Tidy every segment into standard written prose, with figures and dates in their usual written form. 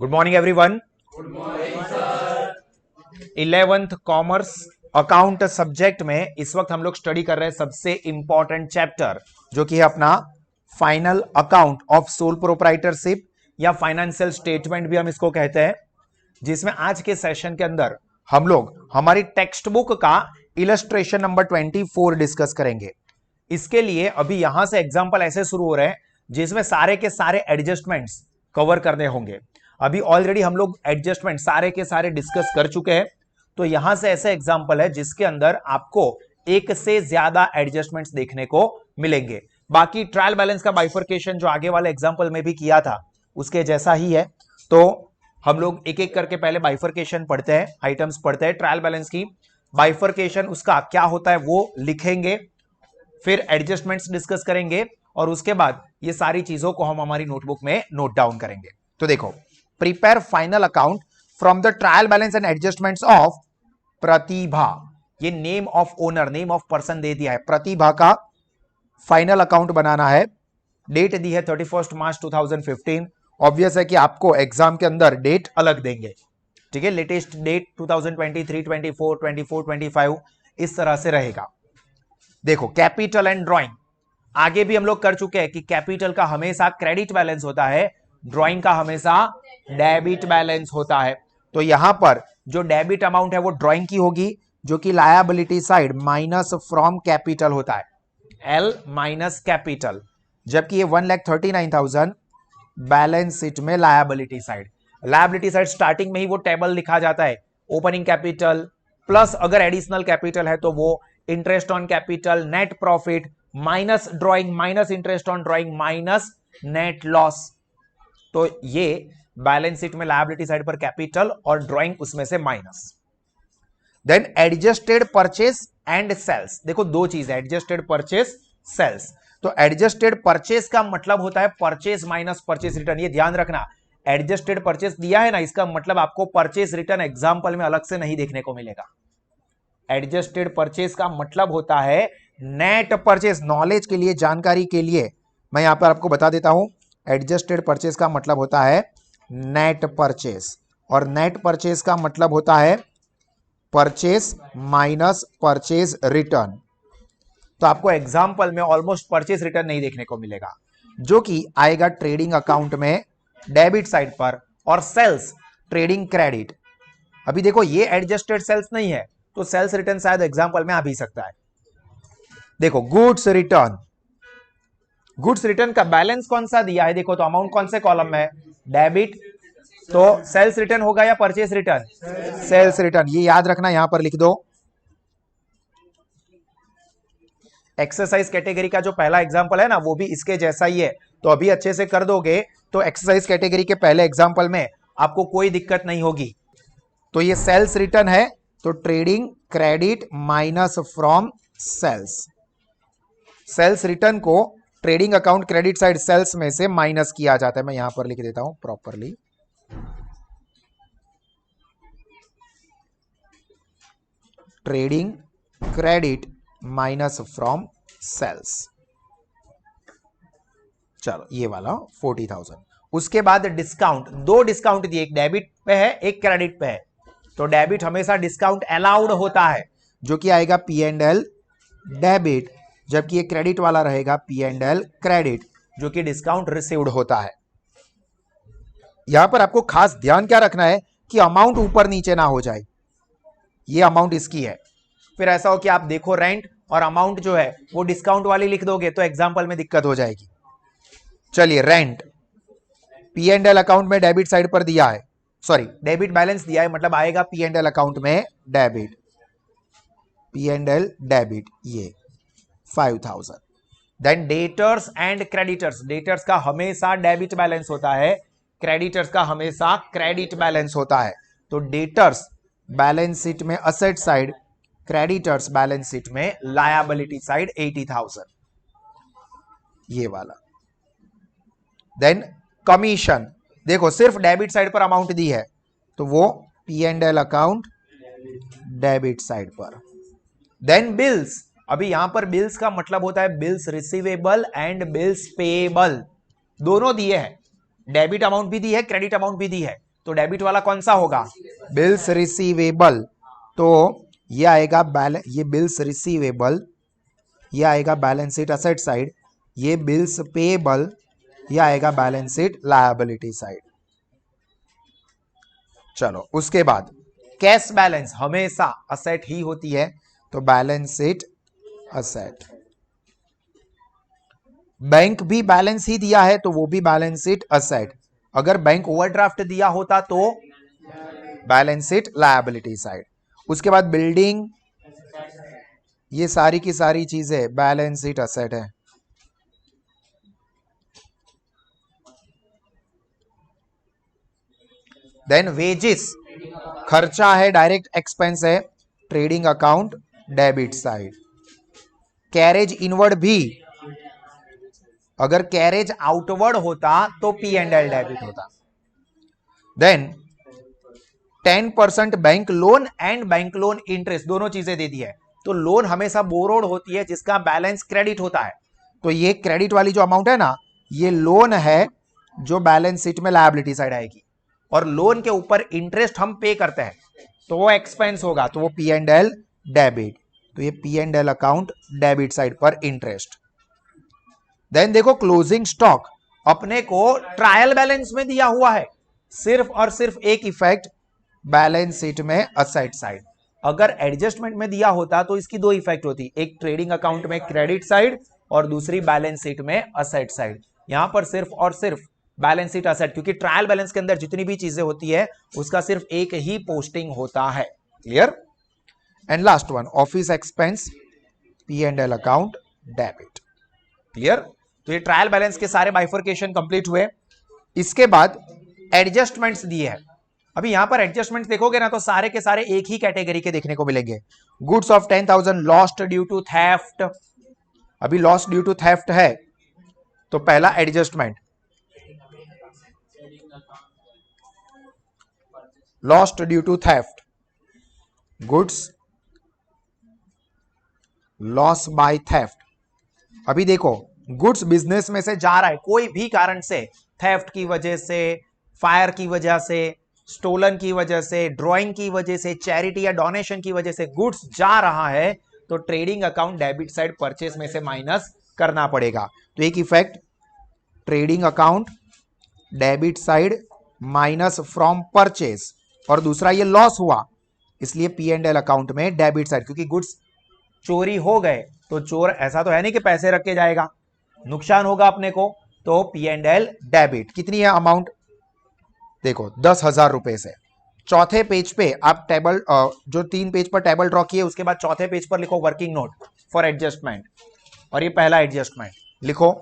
Good morning everyone. Good morning sir. 11th commerce account subject में इस वक्त हम लोग स्टडी कर रहे हैं सबसे इंपॉर्टेंट चैप्टर जो कि है अपना final account of sole proprietorship या फाइनेंशियल स्टेटमेंट भी हम इसको कहते हैं, जिसमें आज के सेशन के अंदर हम लोग हमारी टेक्स्ट बुक का इलस्ट्रेशन नंबर 24 डिस्कस करेंगे। इसके लिए अभी यहां से एग्जांपल ऐसे शुरू हो रहे हैं जिसमें सारे के सारे एडजस्टमेंट्स कवर करने होंगे। अभी ऑलरेडी हम लोग एडजस्टमेंट सारे के सारे डिस्कस कर चुके हैं, तो यहां से ऐसे एग्जांपल है जिसके अंदर आपको एक से ज्यादा एडजस्टमेंट्स देखने को मिलेंगे। बाकी ट्रायल बैलेंस का बाइफरकेशन जो आगे वाले एग्जांपल में भी किया था उसके जैसा ही है। तो हम लोग एक एक करके पहले बाइफरकेशन पढ़ते हैं, आइटम्स पढ़ते हैं। ट्रायल बैलेंस की बाइफरकेशन उसका क्या होता है वो लिखेंगे, फिर एडजस्टमेंट्स डिस्कस करेंगे और उसके बाद ये सारी चीजों को हम हमारी नोटबुक में नोट डाउन करेंगे। तो देखो, prepare final account from the trial balance and adjustments of Pratibha. ये name of owner, name of person दे दिया है, प्रतिभा का फाइनल अकाउंट बनाना है। डेट दी है 31 मार्च 2015। ऑब्वियस है कि आपको एग्जाम के अंदर डेट अलग देंगे, ठीक है। लेटेस्ट डेट 2023, 24, 24, 25 इस तरह से रहेगा। देखो, कैपिटल एंड ड्राइंग आगे भी हम लोग कर चुके हैं कि कैपिटल का हमेशा क्रेडिट बैलेंस होता है, ड्राइंग का हमेशा डेबिट बैलेंस होता है। तो यहां पर जो डेबिट अमाउंट है वो ड्राइंग की होगी, जो कि liability side minus from capital होता है, एल माइनस कैपिटल, जबकि ये 1,39,000 बैलेंस शीट में liability side. Liability side starting में ही वो टेबल लिखा जाता है, ओपनिंग कैपिटल प्लस अगर एडिशनल कैपिटल है तो वो interest on capital, net profit minus drawing, minus interest on drawing, minus net loss. तो ये बैलेंस शीट में लायबिलिटी साइड पर कैपिटल और ड्राइंग उसमें से minus. Then adjusted purchase and sales. देखो दो चीज है, एडजस्टेड परचेस, सेल्स। तो एडजस्टेड परचेस का मतलब होता है परचेस माइनस परचेस रिटर्न। ये ध्यान रखना, एडजस्टेड परचेस दिया है ना, इसका मतलब आपको परचेस रिटर्न एग्जांपल में अलग से नहीं देखने को मिलेगा। एडजस्टेड परचेस का मतलब होता है नेट परचेस। नॉलेज के लिए, जानकारी के लिए मैं यहां पर आपको बता देता हूं, एडजस्टेड परचेस का मतलब होता है नेट परचेस, और नेट परचेस का मतलब होता है परचेस माइनस परचेस रिटर्न। तो आपको एग्जांपल में ऑलमोस्ट परचेस रिटर्न नहीं देखने को मिलेगा, जो कि आएगा ट्रेडिंग अकाउंट में डेबिट साइड पर, और सेल्स ट्रेडिंग क्रेडिट। अभी देखो ये एडजस्टेड सेल्स नहीं है, तो सेल्स रिटर्न शायद एग्जांपल में आ भी सकता है। देखो गुड्स रिटर्न, गुड्स रिटर्न का बैलेंस कौन सा दिया है, देखो तो अमाउंट कौन से कॉलम में है, डेबिट। तो सेल्स रिटर्न होगा या परचेस रिटर्न, सेल्स रिटर्न। ये याद रखना, यहां पर लिख दो। एक्सरसाइज कैटेगरी का जो पहला एग्जांपल है ना वो भी इसके जैसा ही है, तो अभी अच्छे से कर दोगे तो एक्सरसाइज कैटेगरी के पहले एग्जांपल में आपको कोई दिक्कत नहीं होगी। तो ये सेल्स रिटर्न है, तो trading credit minus from sales. Sales return को trading account credit side sales में से माइनस किया जाता है। मैं यहां पर लिख देता हूं properly, trading credit minus from sales. चलो ये वाला 40,000। उसके बाद डिस्काउंट, दो डिस्काउंट दिए, एक डेबिट पे है एक क्रेडिट पे है। तो डेबिट हमेशा डिस्काउंट अलाउड होता है, जो कि आएगा पी एंड एल डेबिट, जबकि ये क्रेडिट वाला रहेगा पी एंड एल क्रेडिट, जो कि डिस्काउंट रिसीव्ड होता है। यहां पर आपको खास ध्यान क्या रखना है कि अमाउंट ऊपर नीचे ना हो जाए, ये अमाउंट इसकी है। फिर ऐसा हो कि आप देखो रेंट और अमाउंट जो है वो डिस्काउंट वाली लिख दोगे तो एग्जांपल में दिक्कत हो जाएगी। चलिए, rent P and L account में डेबिट साइड पर दिया है, सॉरी डेबिट बैलेंस दिया है, मतलब आएगा पी एंड एल अकाउंट में debit, P and L debit, ये 5,000। Then debtors and creditors, debtors का हमेशा डेबिट बैलेंस होता है, क्रेडिटर्स का हमेशा क्रेडिट बैलेंस होता है। तो डेटर्स बैलेंस शीट में asset side, creditors balance sheet में लायबिलिटी साइड 80,000, ये वाला। देन कमीशन, देखो सिर्फ डेबिट साइड पर अमाउंट दी है तो वो P and L account debit side पर। देन बिल्स, अभी यहां पर बिल्स का मतलब होता है bills receivable and bills payable, दोनों दिए हैं, डेबिट अमाउंट भी दी है क्रेडिट अमाउंट भी दी है। तो डेबिट वाला कौन सा होगा? Bills receivable. तो ये आएगा ये बिल्स रिसीवेबल, ये आएगा बैलेंस शीट असेट साइड, ये बिल्स पेएबल, ये आएगा बैलेंस शीट लायबिलिटी साइड। चलो उसके बाद कैश बैलेंस हमेशा असेट ही होती है, तो बैलेंस शीट असेट। बैंक भी बैलेंस ही दिया है तो वो भी बैलेंस शीट असेट। अगर बैंक ओवरड्राफ्ट दिया होता तो बैलेंस शीट लायबिलिटी साइड। उसके बाद बिल्डिंग, ये सारी की सारी चीजें बैलेंस शीट असेट है। देन वेजेस खर्चा है, डायरेक्ट एक्सपेंस है, trading account debit side. Carriage inward भी, अगर कैरेज आउटवर्ड होता तो पी एंड एल डेबिट होता। Then 10% bank loan and bank loan interest दोनों चीजें दे दी है, तो लोन हमेशा बोरोड होती है जिसका बैलेंस क्रेडिट होता है, तो ये क्रेडिट वाली जो अमाउंट है ना, ये लोन है जो बैलेंस शीट में लायबिलिटी साइड आएगी, और लोन के ऊपर इंटरेस्ट हम पे करते हैं तो वो एक्सपेंस होगा, तो वो पी एंड एल डेबिट। तो ये P and L account debit side पर इंटरेस्ट। देन देखो क्लोजिंग स्टॉक अपने को ट्रायल बैलेंस में दिया हुआ है, सिर्फ और सिर्फ एक इफेक्ट बैलेंस शीट में असेट साइड। अगर एडजस्टमेंट में दिया होता तो इसकी दो इफेक्ट होती, एक ट्रेडिंग अकाउंट में क्रेडिट साइड और दूसरी बैलेंस शीट में असेट साइड। यहां पर सिर्फ और सिर्फ बैलेंस शीट असेट, क्योंकि ट्रायल बैलेंस के अंदर जितनी भी चीजें होती है उसका सिर्फ एक ही पोस्टिंग होता है। Clear? And last one office expense P and L account debit. Clear? तो ये ट्रायल बैलेंस के सारे बाइफर्केशन कंप्लीट हुए। इसके बाद एडजस्टमेंट्स दिए हैं। अभी यहां पर एडजस्टमेंट्स देखोगे ना तो सारे के सारे एक ही कैटेगरी के देखने को मिलेंगे। Goods of 10,000 lost due to theft. अभी लॉस्ट ड्यू टू थेफ्ट है तो पहला adjustment lost due to theft, goods loss by theft. अभी देखो गुड्स बिजनेस में से जा रहा है कोई भी कारण से, थेफ्ट की वजह से, फायर की वजह से, स्टोलन की वजह से, ड्रॉइंग की वजह से, चैरिटी या डोनेशन की वजह से गुड्स जा रहा है तो trading account debit side purchase में से माइनस करना पड़ेगा। तो एक effect trading account debit side minus from purchase, और दूसरा ये लॉस हुआ इसलिए पी एंड एल अकाउंट में डेबिट साइड, क्योंकि गुड्स चोरी हो गए तो चोर ऐसा तो है नहीं कि पैसे रख के जाएगा, नुकसान होगा अपने को, तो पी एंड एल डेबिट। कितनी है अमाउंट देखो 10,000 रुपए से। चौथे पेज पे आप टेबल जो 3 पेज पर टेबल ड्रॉ किए उसके बाद चौथे पेज पर लिखो वर्किंग नोट फॉर एडजस्टमेंट, और ये पहला एडजस्टमेंट लिखो।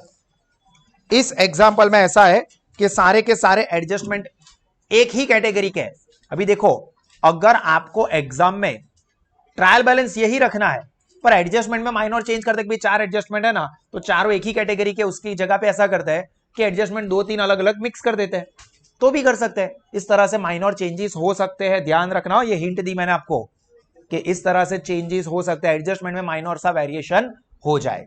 इस एग्जांपल में ऐसा है कि सारे के सारे एडजस्टमेंट एक ही कैटेगरी के हैं। अभी देखो अगर आपको एग्जाम में ट्रायल बैलेंस यही रखना है पर एडजस्टमेंट में माइनर चेंज करते कि 4 एडजस्टमेंट है ना, तो चारों एक ही कैटेगरी के, उसकी जगह पे ऐसा करते हैं कि एडजस्टमेंट 2-3 अलग अलग मिक्स कर देते हैं, तो भी कर सकते हैं। इस तरह से माइनर चेंजेस हो सकते हैं, ध्यान रखना। ये हिंट दी मैंने आपको कि इस तरह से चेंजेस हो सकते हैं, एडजस्टमेंट में माइनर सा वेरिएशन हो जाए।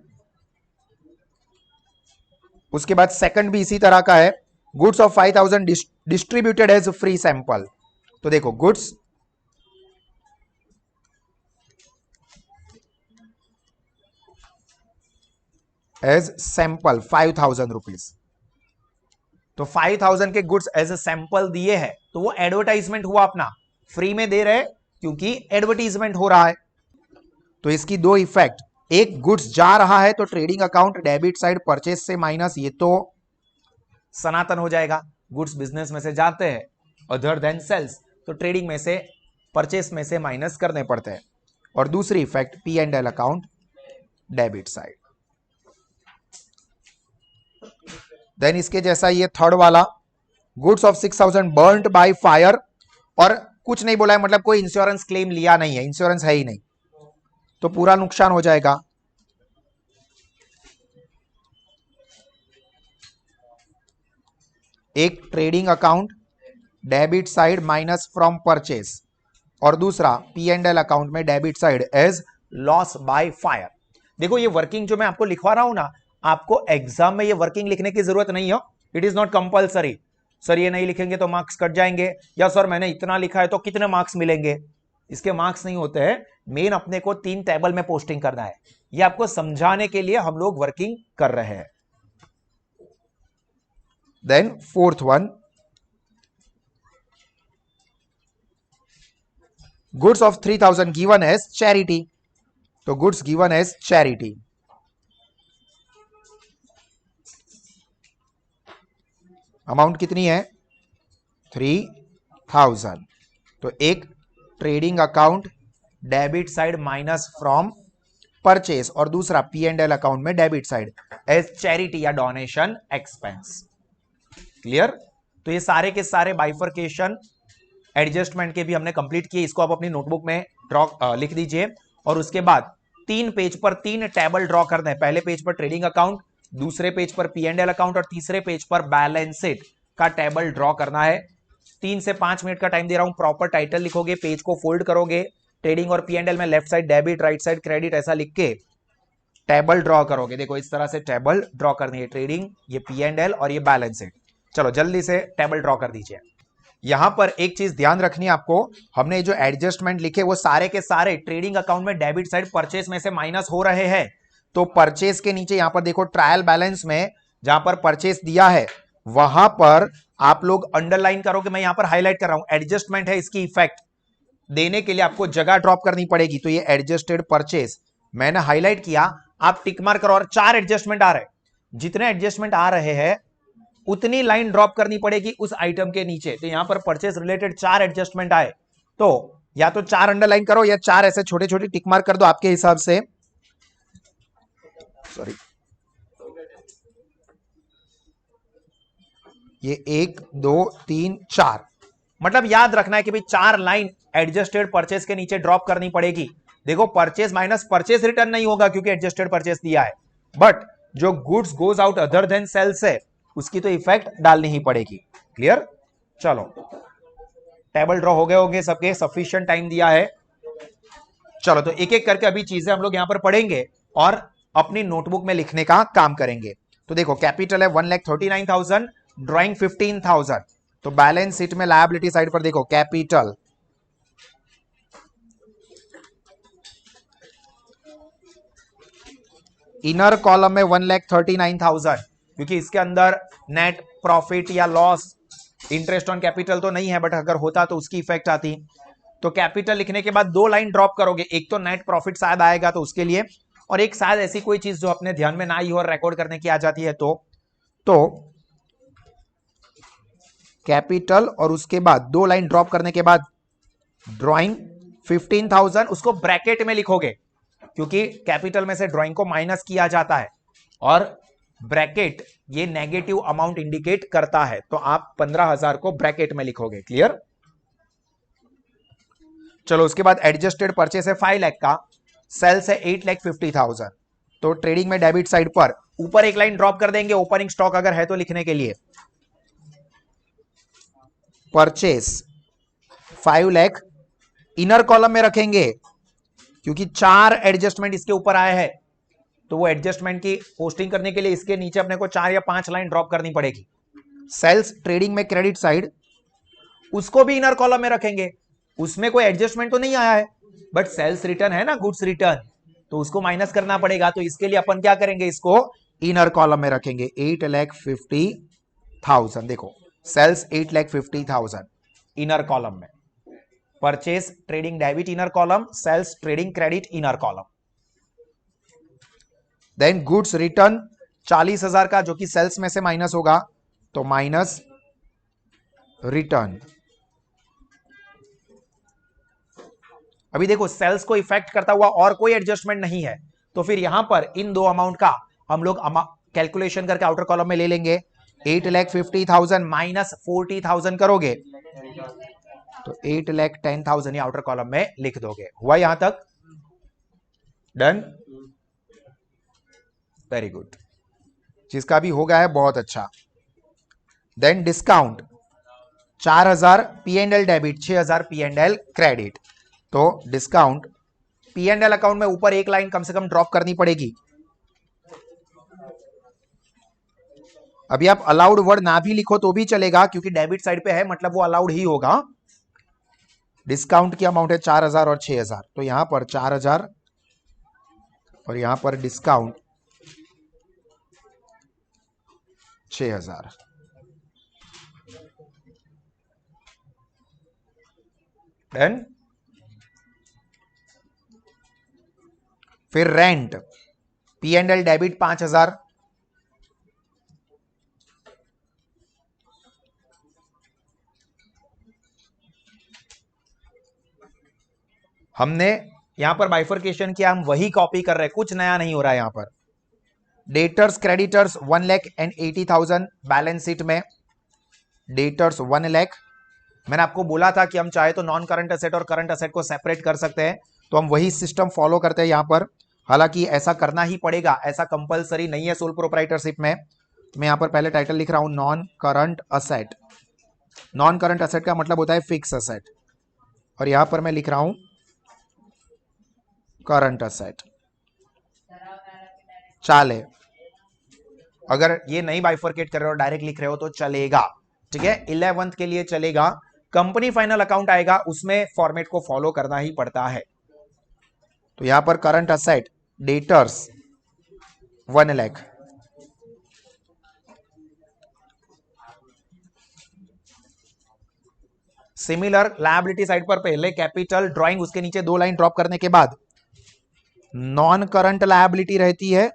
उसके बाद सेकंड भी इसी तरह का है, goods of 5,000 distributed as free sample. तो देखो गुड्स एज सैंपल 5,000 रुपीज, तो 5,000 के गुड्स एज ए सैंपल दिए हैं तो वो एडवर्टाइजमेंट हुआ, अपना फ्री में दे रहे क्योंकि एडवर्टाइजमेंट हो रहा है। तो इसकी दो इफेक्ट, एक गुड्स जा रहा है तो trading account debit side purchase से माइनस, ये तो सनातन हो जाएगा, गुड्स बिजनेस में से जाते हैं अदर देन सेल्स, तो ट्रेडिंग में से परचेस में से माइनस करने पड़ते हैं। और दूसरी effect P and L account debit side. Then इसके जैसा ये थर्ड वाला, goods of 6,000 burned by fire, और कुछ नहीं बोला है, मतलब कोई इंश्योरेंस क्लेम लिया नहीं है, इंश्योरेंस है ही नहीं, तो पूरा नुकसान हो जाएगा। एक trading account debit side minus from purchase, और दूसरा पी एंड एल अकाउंट में debit side as loss by fire. देखो ये वर्किंग जो मैं आपको लिखवा रहा हूं ना, आपको एग्जाम में ये वर्किंग लिखने की जरूरत नहीं है, it is not compulsory. Sir ये नहीं लिखेंगे तो मार्क्स कट जाएंगे, या सर मैंने इतना लिखा है तो कितने मार्क्स मिलेंगे। इसके मार्क्स नहीं होते हैं, मेन अपने को 3 टेबल में पोस्टिंग करना है। ये आपको समझाने के लिए हम लोग वर्किंग कर रहे हैं। Then fourth one, goods of 3000 given as charity. तो goods given as charity, amount कितनी है 3000। तो एक trading account debit side minus from purchase, और दूसरा P&L अकाउंट में डेबिट साइड एज चैरिटी या डोनेशन एक्सपेंस। क्लियर। तो ये सारे के सारे बाइफर्केशन एडजस्टमेंट के भी हमने कंप्लीट किए। इसको आप अपनी नोटबुक में ड्रॉ लिख दीजिए, और उसके बाद 3 पेज पर 3 टेबल ड्रॉ करना है। पहले पेज पर ट्रेडिंग अकाउंट, दूसरे पेज पर P&L अकाउंट, और तीसरे पेज पर बैलेंस शीट का टेबल ड्रॉ करना है। 3 से 5 मिनट का टाइम दे रहा हूं। प्रॉपर टाइटल लिखोगे, पेज को फोल्ड करोगे, ट्रेडिंग और P&L में left side debit, right side credit, ऐसा लिख के टेबल ड्रॉ करोगे। देखो इस तरह से टेबल ड्रॉ करनी है, ट्रेडिंग, ये P&L और ये बैलेंस शीट। चलो जल्दी से टेबल ड्रॉ कर दीजिए। यहां पर एक चीज ध्यान रखनी है आपको, हमने जो एडजस्टमेंट लिखे वो सारे के सारे ट्रेडिंग अकाउंट में डेबिट साइड परचेस में से माइनस हो रहे हैं। तो परचेस के नीचे यहां पर देखो ट्रायल बैलेंस में जहां पर परचेस दिया है वहां पर आप लोग अंडरलाइन करोगे। मैं यहां पर हाईलाइट कर रहा हूं, एडजस्टमेंट है, इसकी इफेक्ट देने के लिए आपको जगह ड्रॉप करनी पड़ेगी। तो ये एडजस्टेड परचेस मैंने हाईलाइट किया, आप टिक मार्क करो। और 4 एडजस्टमेंट आ रहे हैं, जितने एडजस्टमेंट आ रहे हैं उतनी लाइन ड्रॉप करनी पड़ेगी उस आइटम के नीचे। तो यहां पर परचेस रिलेटेड 4 एडजस्टमेंट आए, तो या तो 4 अंडरलाइन करो या 4 ऐसे छोटे छोटे टिक मार्क कर दो आपके हिसाब से। सॉरी, ये 1 2 3 4, मतलब याद रखना है कि भाई 4 लाइन एडजस्टेड परचेस के नीचे ड्रॉप करनी पड़ेगी। देखो परचेस माइनस परचेस रिटर्न नहीं होगा क्योंकि एडजस्टेड परचेस दिया है, बट जो goods goes out other than sales है उसकी तो इफेक्ट डालनी ही पड़ेगी। क्लियर। चलो टेबल ड्रॉ हो गए होंगे सबके, सफिशिएंट टाइम दिया है। चलो तो एक एक करके अभी चीजें हम लोग यहां पर पढ़ेंगे और अपनी नोटबुक में लिखने का काम करेंगे। तो देखो कैपिटल है 1,39,000, ड्राइंग 15,000। तो बैलेंस शीट में लायबिलिटी साइड पर देखो कैपिटल, इनर कॉलम में 1,39,000, क्योंकि इसके अंदर नेट प्रॉफिट या लॉस इंटरेस्ट ऑन कैपिटल तो नहीं है, बट अगर होता तो उसकी इफेक्ट आती। तो कैपिटल लिखने के बाद 2 लाइन ड्रॉप करोगे, एक तो नेट प्रॉफिट शायद आएगा तो उसके लिए, और एक शायद ऐसी कोई चीज जो अपने ध्यान में ना आई हो और रिकॉर्ड करने की आ जाती है। तो कैपिटल और उसके बाद 2 लाइन ड्रॉप करने के बाद ड्राइंग 15,000, उसको ब्रैकेट में लिखोगे क्योंकि कैपिटल में से ड्राइंग को माइनस किया जाता है और ब्रैकेट ये नेगेटिव अमाउंट इंडिकेट करता है, तो आप 15,000 को ब्रैकेट में लिखोगे। क्लियर। चलो उसके बाद एडजस्टेड परचेस है 5 लाख का, सेल्स है 8,50,000। तो ट्रेडिंग में डेबिट साइड पर ऊपर एक लाइन ड्रॉप कर देंगे, ओपनिंग स्टॉक अगर है तो लिखने के लिए। परचेस 5 लाख इनर कॉलम में रखेंगे क्योंकि 4 एडजस्टमेंट इसके ऊपर आए हैं, तो वो एडजस्टमेंट की पोस्टिंग करने के लिए इसके नीचे अपने को 4 या 5 लाइन ड्रॉप करनी पड़ेगी। सेल्स ट्रेडिंग में क्रेडिट साइड, उसको भी इनर कॉलम में रखेंगे, उसमें कोई एडजस्टमेंट तो नहीं आया है, बट सेल्स रिटर्न है ना, गुड्स रिटर्न, तो उसको माइनस करना पड़ेगा। तो इसके लिए अपन क्या करेंगे, इसको इनर कॉलम में रखेंगे 8,50,000। देखो सेल्स 8,50,000 इनर कॉलम में, purchase trading debit inner column, sales trading credit inner column. Then goods return 40,000 का जो कि सेल्स में से माइनस होगा, तो माइनस रिटर्न। अभी देखो सेल्स को इफेक्ट करता हुआ और कोई एडजस्टमेंट नहीं है, तो फिर यहां पर इन 2 अमाउंट का हम लोग कैलकुलेशन करके आउटर कॉलम में ले लेंगे। 8,50,000 माइनस 40,000 करोगे तो 8,10,000 ही आउटर कॉलम में लिख दोगे। हुआ यहां तक? Done, very good. जिसका भी हो गया है बहुत अच्छा। Then discount 4,000 P&L debit, 6,000 P&L credit. तो डिस्काउंट P&L अकाउंट में ऊपर एक लाइन कम से कम ड्रॉप करनी पड़ेगी। अभी आप अलाउड वर्ड ना भी लिखो तो भी चलेगा, क्योंकि डेबिट साइड पे है, मतलब वो अलाउड ही होगा। डिस्काउंट की अमाउंट है 4,000 और 6,000, तो यहां पर 4,000 और यहां पर डिस्काउंट 6,000। डन। फिर रेंट, P&L डेबिट 5,000, हमने यहां पर बाइफर्केशन किया, हम वही कॉपी कर रहे हैं, कुछ नया नहीं हो रहा है यहां पर। डेटर्स क्रेडिटर्स 1,80,000 बैलेंस शीट में। डेटर्स 1 लाख, मैंने आपको बोला था कि हम चाहे तो नॉन करंट असेट और करंट असेट को सेपरेट कर सकते हैं, तो हम वही सिस्टम फॉलो करते हैं यहां पर। हालांकि ऐसा करना ही पड़ेगा, ऐसा कंपलसरी नहीं है सोल प्रोप्राइटरशिप में। मैं यहां पर पहले टाइटल लिख रहा हूं, non current asset. Non current asset का मतलब होता है फिक्स असेट, और यहां पर मैं लिख रहा हूं करंट असेट। चाले, अगर ये नहीं बाइफर्केट कर रहे हो, डायरेक्ट लिख रहे हो तो चलेगा, ठीक है। 11th के लिए चलेगा। कंपनी फाइनल अकाउंट आएगा, उसमें फॉर्मेट को फॉलो करना ही पड़ता है। तो यहां पर current asset debtors 1 lakh, similar liability side पर पहले कैपिटल ड्राइंग, उसके नीचे 2 लाइन ड्रॉप करने के बाद नॉन करंट लायबिलिटी रहती है,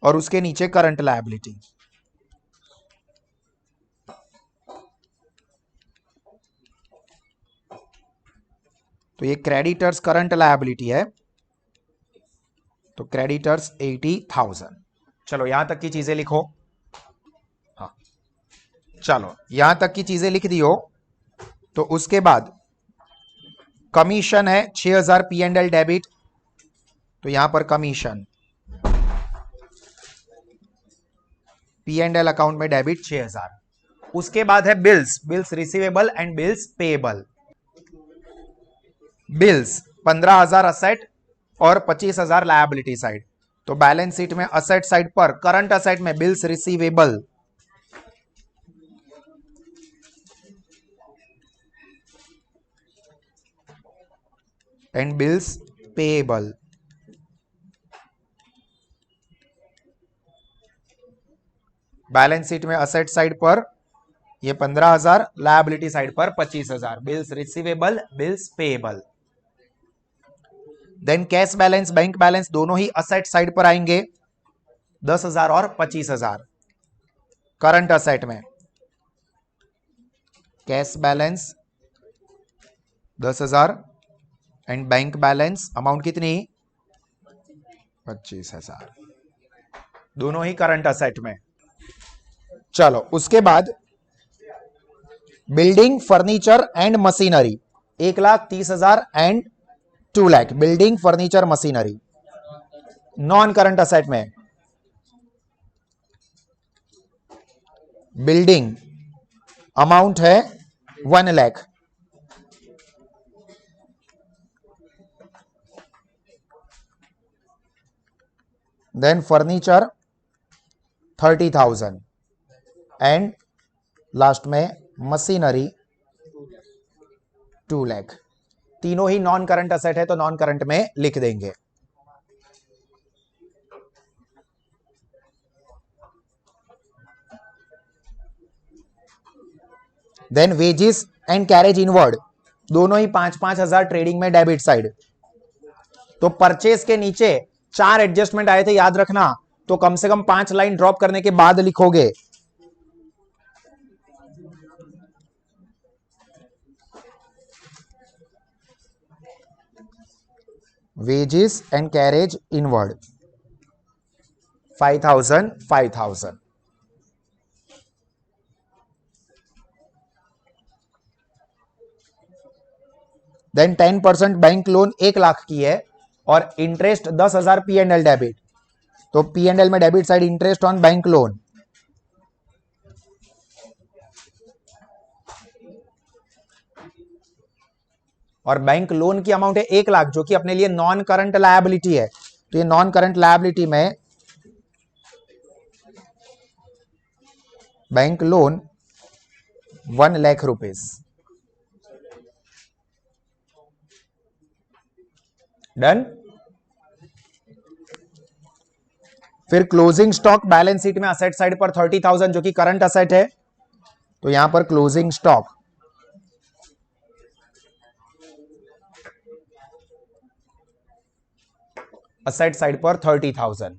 और उसके नीचे करंट लायबिलिटी। तो ये क्रेडिटर्स करंट लायबिलिटी है, तो क्रेडिटर्स 80,000। चलो यहां तक की चीजें लिखो। हाँ, चलो यहां तक की चीजें लिख दी हो, तो उसके बाद कमीशन है 6,000 P&L डेबिट, तो यहां पर कमीशन P&L अकाउंट में डेबिट 6,000। उसके बाद है bills, bills receivable and bills payable. Bills 15,000 asset और 25,000 लायबिलिटी साइड। तो बैलेंस शीट में असेट साइड पर करंट असेट में bills receivable and bills payable. Balance sheet में असेट साइड पर ये 15,000, लायबिलिटी साइड पर 25,000, bills receivable bills payable. Then cash balance bank balance दोनों ही असेट साइड पर आएंगे, 10,000 और 25,000। करंट असेट में cash balance 10,000 and bank balance amount कितनी, 25,000, दोनों ही करंट असेट में। चलो उसके बाद building furniture and machinery 1,30,000 and 2 lakh. Building furniture machinery non current asset में। बिल्डिंग अमाउंट है 1 lakh, then furniture 30,000 and last में मशीनरी 2 लाख। तीनों ही नॉन करंट असेट है, तो नॉन करंट में लिख देंगे। Then wages and carriage inward दोनों ही 5,000 ट्रेडिंग में डेबिट साइड। तो परचेस के नीचे 4 एडजस्टमेंट आए थे, याद रखना, तो कम से कम 5 लाइन ड्रॉप करने के बाद लिखोगे। Wages and carriage inward 5,000 5,000। Then 10% bank loan 1 lakh की है, और इंटरेस्ट 10,000 P&L डेबिट, तो P&L में debit side interest on bank loan. और बैंक लोन की अमाउंट है 1 लाख, जो कि अपने लिए नॉन करंट लायबिलिटी है, तो ये नॉन करंट लायबिलिटी में bank loan 1 lakh rupees. Done. फिर क्लोजिंग स्टॉक बैलेंस शीट में असेट साइड पर 30,000 जो कि करंट असेट है, तो यहां पर क्लोजिंग स्टॉक असेट साइड पर 30,000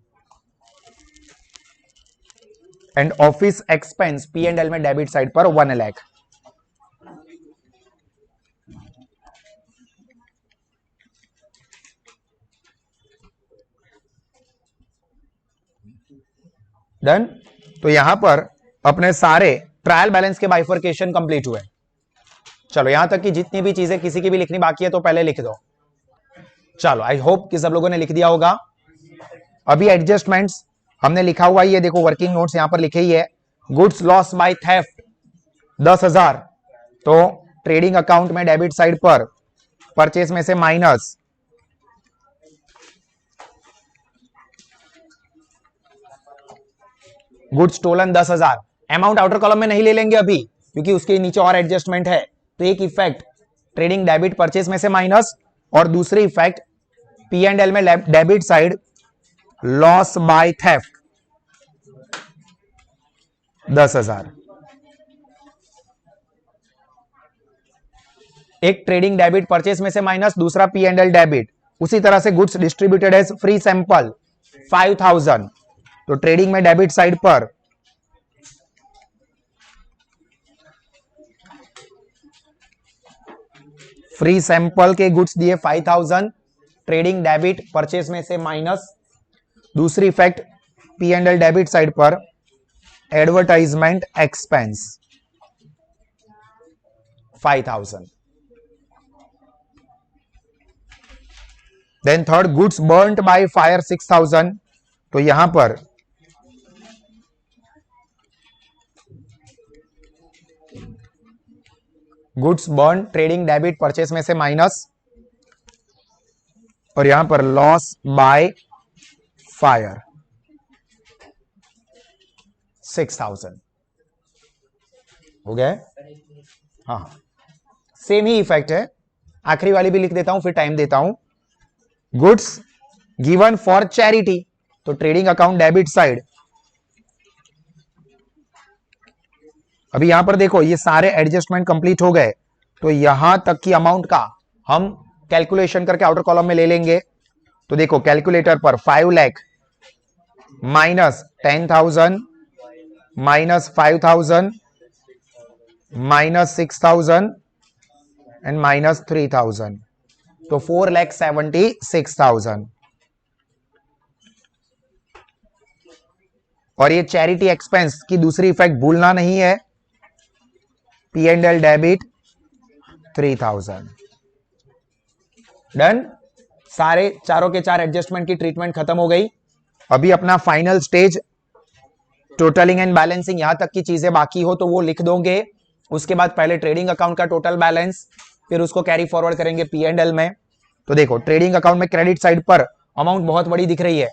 and office expense P and L में डेबिट साइड पर 1 लाख। डन। तो यहां पर अपने सारे ट्रायल बैलेंस के बाइफर्केशन कंप्लीट हुए। चलो यहां तक कि जितनी भी चीजें किसी की भी लिखनी बाकी है तो पहले लिख दो। चलो आई होप कि सब लोगों ने लिख दिया होगा। अभी एडजस्टमेंट्स हमने लिखा हुआ ही है, देखो वर्किंग नोट्स यहां पर लिखे ही है। गुड्स लॉस बाय थेफ्ट 10,000, तो ट्रेडिंग अकाउंट में डेबिट साइड पर परचेस में से minus goods stolen 10,000। Amount outer column में नहीं ले लेंगे अभी क्योंकि उसके नीचे और एडजस्टमेंट है। तो एक इफेक्ट ट्रेडिंग डेबिट परचेस में से माइनस, और दूसरी इफेक्ट पी एंड एल में debit side loss by theft 10,000। एक ट्रेडिंग डेबिट परचेस में से माइनस, दूसरा पी एंड एल डेबिट। उसी तरह से goods distributed as free sample 5,000, तो ट्रेडिंग में डेबिट साइड पर फ्री सैंपल के गुड्स दिए 5,000, ट्रेडिंग डेबिट परचेस में से माइनस। दूसरी effect P and L debit side पर advertisement expense 5,000। Then third goods burned by fire 6,000, तो यहां पर goods burn trading debit purchase में से माइनस, और यहां पर लॉस बाय फायर 6,000 हो गया। हाँ सेम ही इफेक्ट है। आखिरी वाली भी लिख देता हूं फिर टाइम देता हूं। गुड्स गिवन फॉर चैरिटी, तो ट्रेडिंग अकाउंट डेबिट साइड। अभी यहां पर देखो ये सारे एडजस्टमेंट कंप्लीट हो गए, तो यहां तक की अमाउंट का हम कैलकुलेशन करके आउटर कॉलम में ले लेंगे। तो देखो कैलकुलेटर पर 5 lakh minus 10,000 minus 5,000 minus 6,000 and minus 3,000, तो 4,76,000। और ये चैरिटी एक्सपेंस की दूसरी इफेक्ट भूलना नहीं है, P and L debit 3,000। Done. सारे चारों के चार एडजस्टमेंट की ट्रीटमेंट खत्म हो गई। अभी अपना final stage totalling and balancing, यहां तक की चीजें बाकी हो तो वो लिख दोगे। उसके बाद पहले ट्रेडिंग अकाउंट का टोटल बैलेंस, फिर उसको कैरी फॉरवर्ड करेंगे पी एंड एल में। तो देखो ट्रेडिंग अकाउंट में क्रेडिट साइड पर अमाउंट बहुत बड़ी दिख रही है,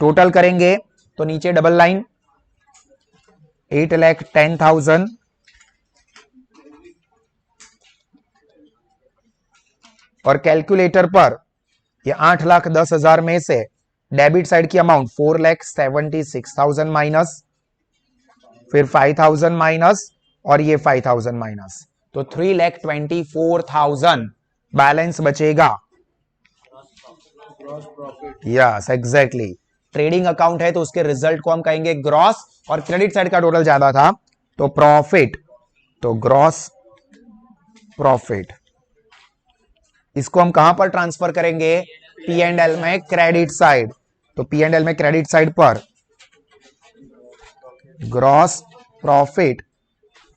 टोटल करेंगे तो नीचे डबल लाइन 8,10,000 और कैलकुलेटर पर ये 8,10,000 में से डेबिट साइड की अमाउंट 4,76,000 माइनस, फिर 5,000 माइनस और ये 5,000 माइनस, तो 3,24,000 बैलेंस बचेगा। Yes exactly. ट्रेडिंग अकाउंट है तो उसके रिजल्ट को हम कहेंगे ग्रॉस, और क्रेडिट साइड का टोटल ज्यादा था तो प्रॉफिट, तो ग्रॉस प्रॉफिट। इसको हम कहां पर ट्रांसफर करेंगे? पी एंड एल में क्रेडिट साइड। तो पी एंड एल में क्रेडिट साइड पर ग्रॉस प्रॉफिट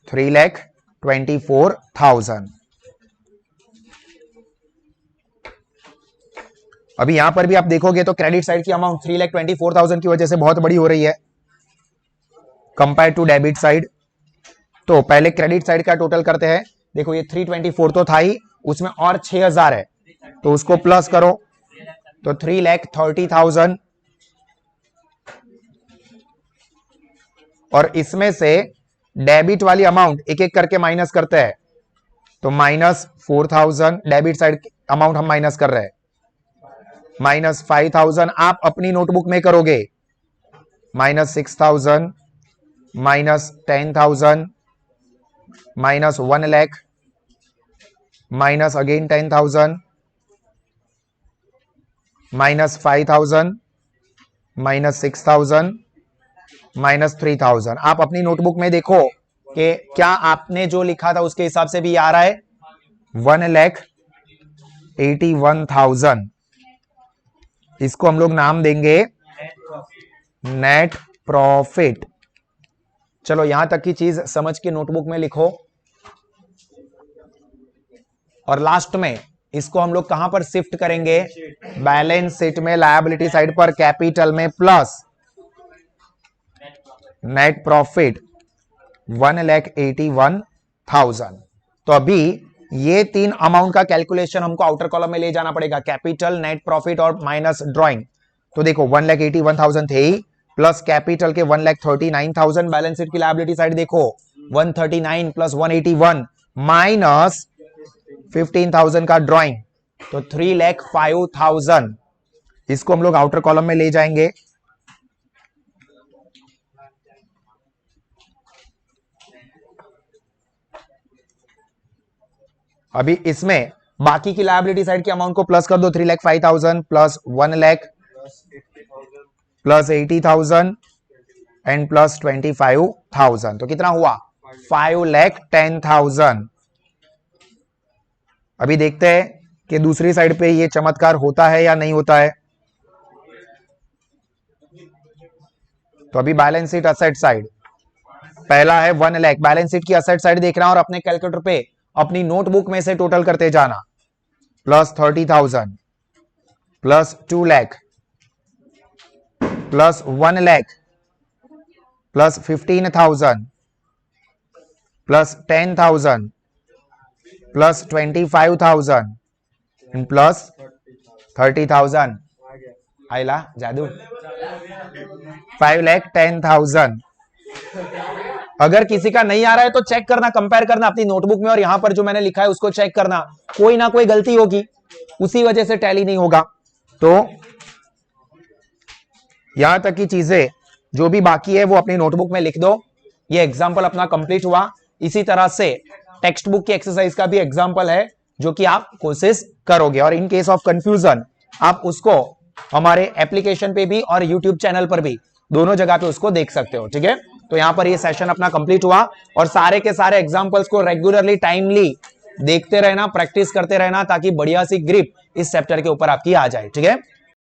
3,24,000। अभी यहां पर भी आप देखोगे तो क्रेडिट साइड की अमाउंट 3,24,000 की वजह से बहुत बड़ी हो रही है कंपेयर टू डेबिट साइड। तो पहले क्रेडिट साइड का टोटल करते हैं। देखो ये 324 तो था ही, उसमें और 6,000 है तो उसको प्लस करो, तो 3,30,000 और इसमें से डेबिट वाली अमाउंट एक एक करके माइनस करते हैं, तो -4,000 डेबिट साइड अमाउंट हम माइनस कर रहे हैं, -5,000 आप अपनी नोटबुक में करोगे, -6,000, -10,000, -1 lakh, अगेन 10,000, -5,000, -6,000, -3,000। आप अपनी नोटबुक में देखो कि क्या आपने जो लिखा था उसके हिसाब से भी आ रहा है। 1,81,000, इसको हम लोग नाम देंगे नेट प्रॉफिट। चलो यहां तक की चीज समझ के नोटबुक में लिखो, और लास्ट में इसको हम लोग कहां पर शिफ्ट करेंगे, बैलेंस शीट में लायबिलिटी साइड पर कैपिटल में प्लस नेट प्रॉफिट 1,81,000। तो अभी ये तीन अमाउंट का कैलकुलेशन हमको आउटर कॉलम में ले जाना पड़ेगा, कैपिटल, नेट प्रॉफिट और माइनस ड्रॉइंग। तो देखो 1,81,000 थे ही, प्लस कैपिटल के 1,39,000, बैलेंस शीट की लायबिलिटी साइड देखो 139 प्लस 181 माइनस 15,000 का ड्रॉइंग, तो 3,05,000। इसको हम लोग आउटर कॉलम में ले जाएंगे। अभी इसमें बाकी की लायबिलिटी साइड की अमाउंट को प्लस कर दो, 3,05,000 plus 1 lakh plus 80,000 and plus 25,000, तो कितना हुआ 5,10,000। अभी देखते हैं कि दूसरी साइड पे ये चमत्कार होता है या नहीं होता है। तो अभी बैलेंस शीट असेट साइड, पहला है 1 लाख, बैलेंस शीट की असेट साइड देखना और अपने कैलकुलेटर पे अपनी नोटबुक में से टोटल करते जाना, plus 30,000 plus 2 lakh plus 1 lakh plus 15,000 plus 10,000 plus 25,000 plus 30,000। आइला जादू 5,10,000। अगर किसी का नहीं आ रहा है तो चेक करना, कंपेयर करना अपनी नोटबुक में और यहां पर जो मैंने लिखा है उसको चेक करना, कोई ना कोई गलती होगी, उसी वजह से टैली नहीं होगा। तो यहां तक की चीजें जो भी बाकी है वो अपनी नोटबुक में लिख दो। ये एग्जाम्पल अपना कंप्लीट हुआ। इसी तरह से टेक्स्ट बुक की एक्सरसाइज का भी एग्जाम्पल है जो कि आप कोशिश करोगे, और इन केस ऑफ कंफ्यूजन आप उसको हमारे एप्लीकेशन पे भी और यूट्यूब चैनल पर भी, दोनों जगह पे उसको देख सकते हो। ठीक है, तो यहां पर ये सेशन अपना कंप्लीट हुआ, और सारे के सारे एग्जांपल्स को रेगुलरली टाइमली देखते रहना, प्रैक्टिस करते रहना, ताकि बढ़िया सी ग्रिप इस चैप्टर के ऊपर आपकी आ जाए। ठीक है।